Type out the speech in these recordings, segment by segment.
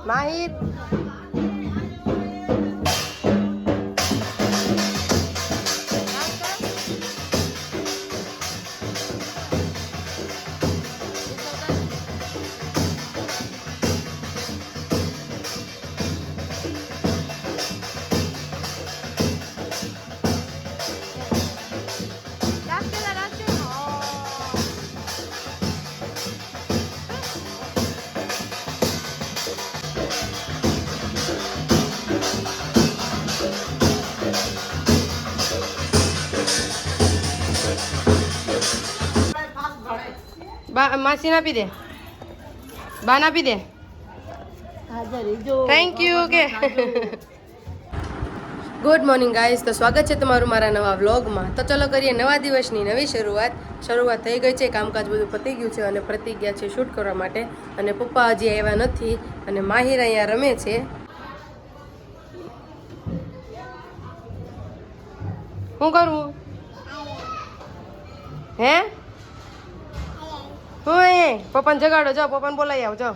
માહિર માસી આપી દે, બાન આપી દે. Thank you. કે ગુડ મોર્નિંગ ગાઈસ, તો સ્વાગત છે તમારું મારા નવા વ્લોગમાં. તો ચલો કરીએ નવા દિવસની નવી શરૂઆત થઈ ગઈ છે, કામકાજ બધું પતી ગયું છે અને પ્રતિ ગયા છે શૂટ કરવા માટે. અને પપ્પા હજી આવ્યા નથી અને માહિર અહીંયા રમે છે. શું કરવું હે? હું એ પપ્પાને જગાડો, જાઓ પપ્પાને બોલાવી આવો, જાઓ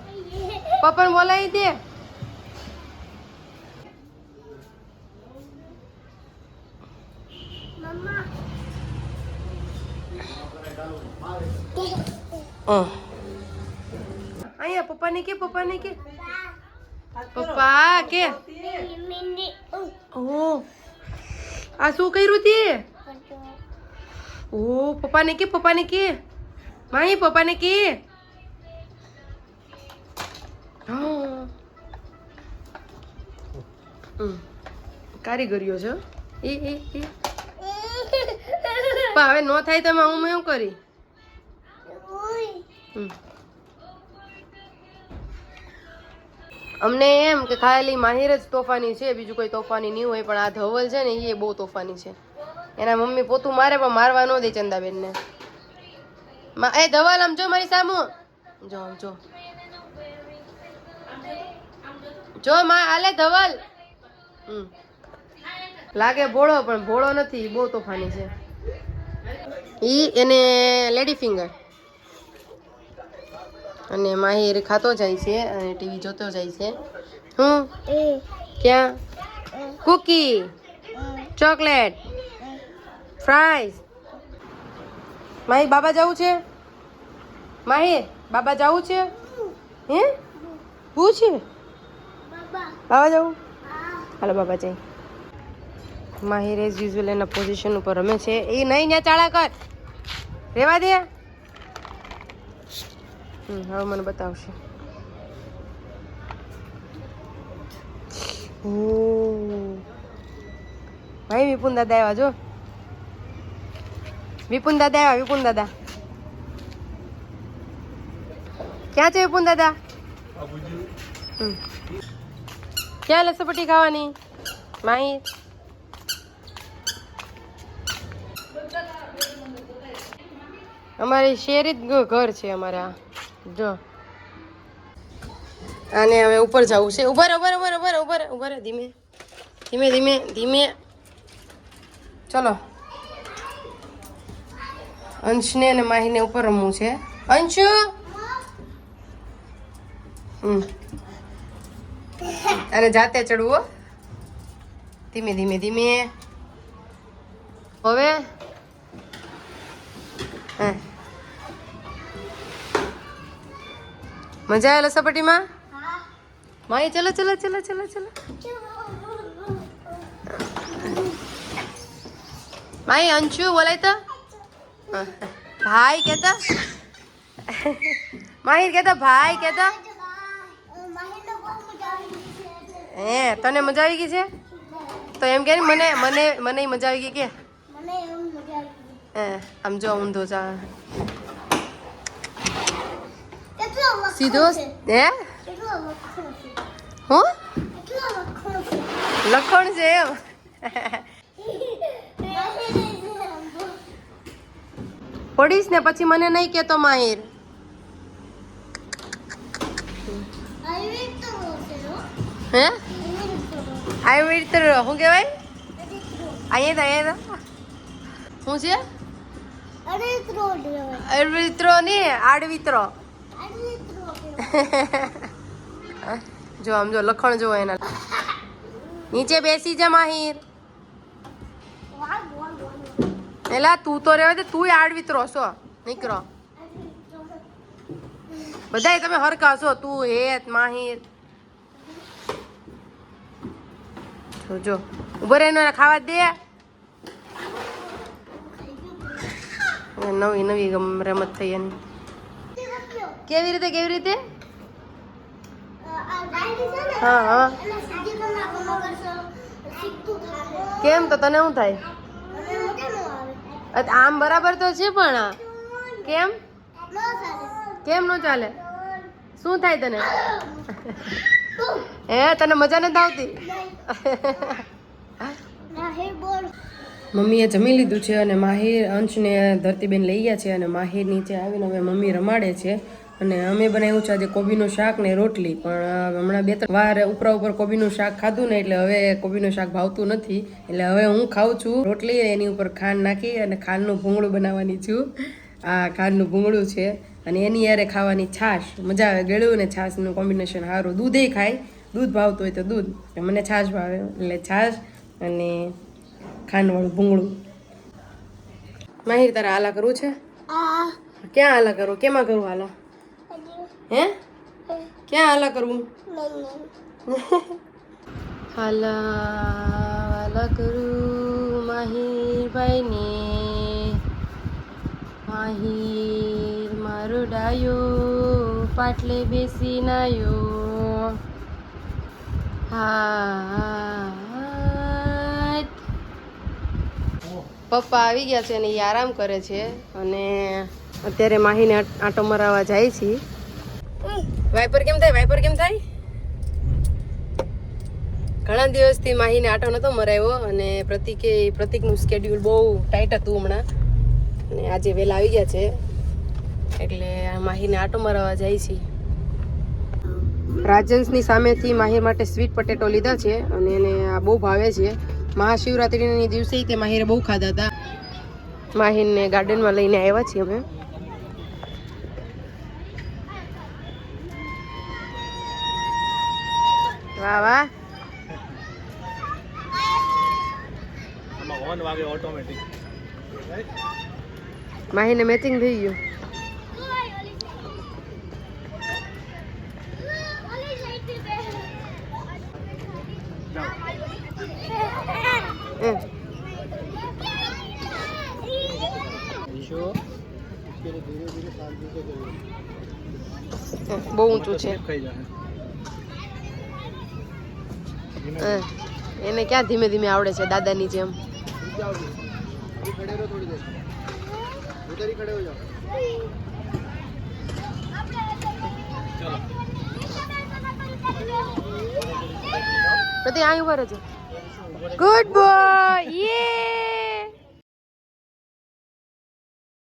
પપ્પાને બોલાવી દે. અહીંયા પપ્પાને કે પપ્પા કે ઓ આ શું કર્યું તે? ઓ પપ્પાને કે માહી પપ્પાને કે કારીગરીઓ છે એ હવે નો થાય તમે હું એવું કરી. અમને એમ કે ખાલી માહિર જ તોફાની છે, બીજું કોઈ તોફાની નહીં હોય, પણ આ ધવલ છે ને એ બહુ તોફાની છે. એના મમ્મી પોતું મારે પણ મારવા ન દે ચંદાબેનને. એ ધવલ આમ જો મારી સામુ જો, આમ જો માં હાલે ધવલ. લાગે ભોળો પણ ભોળો નથી, બહુ તોફાની છે. એને લેડી ફિંગર. અને માહિર ખાતો જાય છે અને ટીવી જોતો જાય છે. હું ક્યાં? Cookie, chocolate, fries. માહિર બાબા જવું છે? માહિર બાબા જવું છે? હે હું છે બાબા જવું? હાલો બાબા જાય. માહિર એઝ યુઝ્યુઅલ એના પોઝિશન ઉપર રમે છે. એ નહીં ત્યાં ચાળા કર, રેવા દે. હવે મને બતાવશે. ભાઈ વિપુન દાદા આવ્યા, જો વિપુન દાદા આવ્યા. વિપુન દાદા ક્યાં છે? વિપુન દાદા ક્યાં લસપટ્ટી ખાવાની? માહી અમારી શેરી જ ઘર છે અમારા. જો આને હવે ઉપર જવું છે. ઉભા રહે ધીમે ચલો. અંશને અને માહીને ઉપર રમવું છે. અંશુ અને જાતે ચડવું, ધીમે હવે મજા આવે લસપટ્ટીમાં? માહી ચલો માહી. અંશુ બોલાય તો ભાઈ કેતા, માહિર કેતા ભાઈ કેતા. હે તને મજા આવી ગઈ છે? તો એમ કે મને મજા આવી ગઈ કે આમ જો ઊંધો ચા સીધો હે હું લખણ છે એમ. પડીશ ને પછી મને નહીં કેતો માહિર. હે આયુર્વેદ શું કહેવાય? અહીંયા શું છે? આયુર્વેત્રો ને આડવિત્રો. જો આમ જો લખણ જો એના નીચે બેસી જા માહિર. એલા તું તો રહેવા દે, તું આડવીતરો છો નીકળો. બધાય તમે હરખા છો, તું હેત માહિર. જો ઉભો રહીને ખાવા દે. નવી નવી રમત થઈ એની. કેવી રીતે હા હા કેમ તો તને શું થાય? આમ બરાબર તો છે પણ કેમ નો ચાલે? શું થાય તને? તને મજા નથી આવતી? મમ્મીએ જમી લીધું છે અને માહિર અંશને ધરતીબેન લઈ ગયા છે અને માહિર નીચે આવીને હવે મમ્મી રમાડે છે. અને અમે બનાવ્યું છે આજે કોબીનું શાક ને રોટલી. પણ હમણાં 2-3 વાર ઉપર કોબીનું શાક ખાધું ને એટલે હવે કોબીનું શાક ભાવતું નથી. એટલે હવે હું ખાઉં છું રોટલી, એની ઉપર ખાંડ નાખી અને ખાંડનું ભૂંગળું બનાવવાની છું. આ ખાંડનું ભૂંગળું છે અને એની યારે ખાવાની છાશ. મજા આવે, ગળ્યું ને છાશનું કોમ્બિનેશન સારું. દૂધે ખાય, દૂધ ભાવતું હોય તો દૂધ, મને છાશ ભાવે એટલે છાશ અને ખાંડવાળું ભૂંગળું. માહિર તારે હાલા કરવું છે? ક્યાં હાલા કરું? કેમાં કરું હાલા? ક્યાં હાલા કરવું? હાલા કરું માહિરભાઈ ને. માહિર મારો ડાયો પાટલે બેસી નાયો. પપ્પા આવી ગયા છે અને એ આરામ કરે છે અને અત્યારે માહીને આંટો મરાવવા જાય છે. વાઇપર કેમ થાય? ઘણા દિવસથી માહીને આંટો નતો મરાવ્યો અને પ્રતિકનું સ્કેડ્યુલ બહુ ટાઈટ હતું હમણાં અને આજે વહેલા આવી ગયા છે એટલે માહીને આંટો મરાવવા જાય છે. રાજન્સની સામેથી માહિર માટે સ્વીટ પટેટો લીધા છે અને એને આ બહુ ભાવે છે. મહાશિવરાત્રિની દિવસે તે માહિરે બહુ ખાધા હતા. માહિરને ગાર્ડનમાં લઈને આવ્યા છીએ અમે. વાહ વાહ. માહિરને મેચિંગ થઈ ગયું. બહુ ઊંચું છે. એને ક્યાં ધીમે ધીમે આવડે છે દાદાની જેમ. પ્રતિ અહીં ઉભા રહેજો. Good boy. યે